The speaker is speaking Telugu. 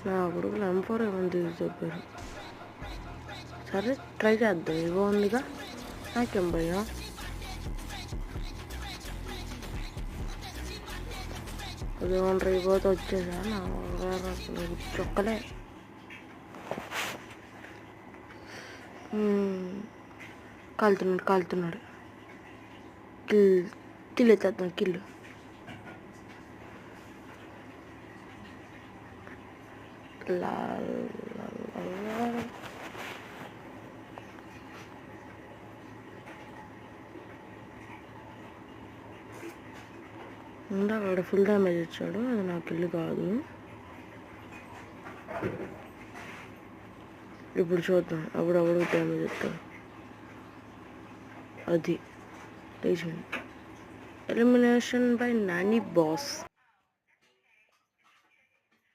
నా కొడుకులు M4 ఏమని తీసి చెప్పారు. సరే ట్రై చేద్దాం. ఇగో ఉందిగా, నాకేం భయం. అది ఒంటరి అయిపోతే వచ్చేసా నా చొక్కలే. కాలుతున్నాడు. కిల్ ఎత్తేద్దాం. కిల్లు వాడు ఫుల్ డ్యామేజ్ ఇచ్చాడు. అది నాకు ఇల్లు కాదు. ఇప్పుడు చూద్దాం అప్పుడు డ్యామేజ్ ఇస్తాడు. అది ఎలిమినేషన్ బై నాని బాస్.